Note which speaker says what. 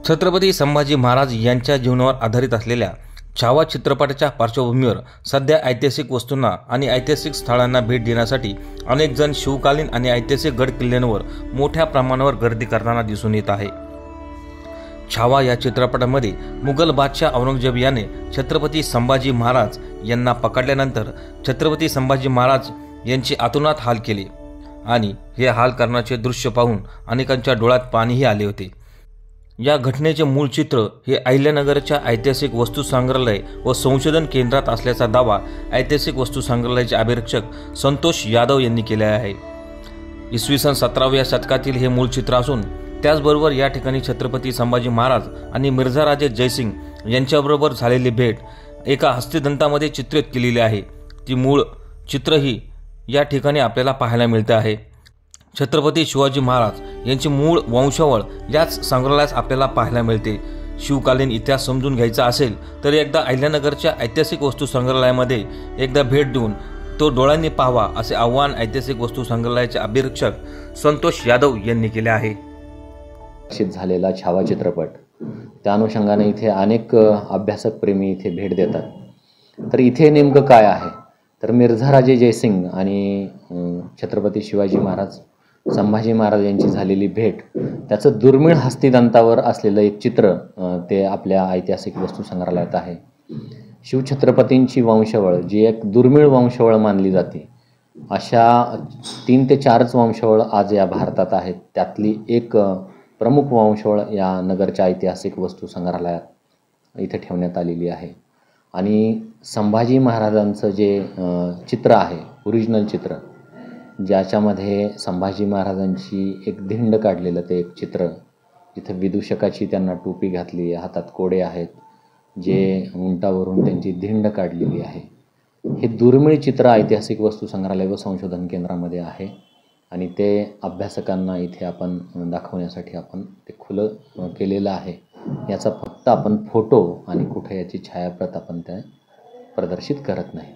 Speaker 1: छत्रपती संभाजी महाराज यांच्या जीवनावर आधारित असलेल्या छावा चित्रपटाच्या पार्श्वभूमीवर सध्या ऐतिहासिक वस्तूंना आणि ऐतिहासिक स्थळांना भेट देण्यासाठी अनेक जण शिवकालीन आणि ऐतिहासिक गड किल्ल्यांवर मोठ्या प्रमाणावर गर्दी करताना दिसून येत आहे। छावा या चित्रपटामध्ये मुघल बादशाह औरंगजेब याने छत्रपती संभाजी महाराज यांना पकडल्यानंतर छत्रपती संभाजी महाराज यांचे अतोनात हाल केले आणि हे हाल करण्याचे दृश्य पाहून अनेकांच्या डोळ्यात पाणीही आले होते। या घटनेचे मूळ चित्र हे अहिल्यानगरच्या ऐतिहासिक वस्तू संग्रहालय व संशोधन केंद्रात असल्याचा दावा ऐतिहासिक वस्तू संग्रहालयाचे अभिरक्षक संतोष यादव यांनी केला आहे। इसवी सन 17व्या शतकातील हे मूळ चित्र असून त्याचबरोबर या ठिकाणी छत्रपती संभाजी महाराज आणि मिर्झाराजे जयसिंग यांच्याबरोबर झालेली भेट एका हस्तिदंतामध्ये चित्रित केलेली आहे। ती मूळ चित्रही या ठिकाणी आपल्याला पाहायला मिळते आहे। छत्रपती शिवाजी महाराज यांची मूळ वंशावळ याच संग्रहालयात आपल्याला पाहायला मिळते। शिवकालीन इतिहास समजून घ्यायचा असेल तर एकदा अहिल्यानगरच्या ऐतिहासिक वस्तू संग्रहालयामध्ये एकदा भेट देऊन तो डोळ्यांनी पाहावा असे आवाहन ऐतिहासिक वस्तू संग्रहालयाचे अभिरक्षक संतोष यादव यांनी केले आहे।
Speaker 2: झालेला छावा चित्रपट त्या अनुषंगाने इथे अनेक अभ्यासक प्रेमी इथे भेट देतात। तर इथे नेमकं काय आहे तर मिर्झाराजे जयसिंग आणि छत्रपती शिवाजी महाराज संभाजी महाराज यांची झालेली भेट त्याचं दुर्मिळ हस्तिदंतावर असलेलं एक चित्र ते आपल्या ऐतिहासिक वस्तू संग्रहालयात आहे। शिवछत्रपतींची वंशावळ जी एक दुर्मिळ वंशावळ मानली जाते अशा 3 ते 4च वंशावळ आज या भारतात आहेत। त्यातली एक प्रमुख वंशावळ या नगरच्या ऐतिहासिक वस्तू संग्रहालयात इथे ठेवण्यात आलेली आहे। आणि संभाजी महाराजांचं जे चित्र आहे ओरिजिनल चित्र ज्याच्यामध्ये संभाजी महाराजांची एक धिंड काढलेलं ते एक चित्र जिथे विदूषकाची त्यांना टोपी घातली आहे, हातात कोडे आहेत, जे उंटावरून त्यांची धिंड काढलेली आहे, हे दुर्मिळ चित्र ऐतिहासिक वस्तू संग्रहालय व संशोधन केंद्रामध्ये आहे। आणि ते अभ्यासकांना इथे आपण दाखवण्यासाठी आपण ते खुलं केलेलं आहे। याचा फक्त आपण फोटो आणि कुठे याची छायाप्रत आपण त्या प्रदर्शित करत नाही।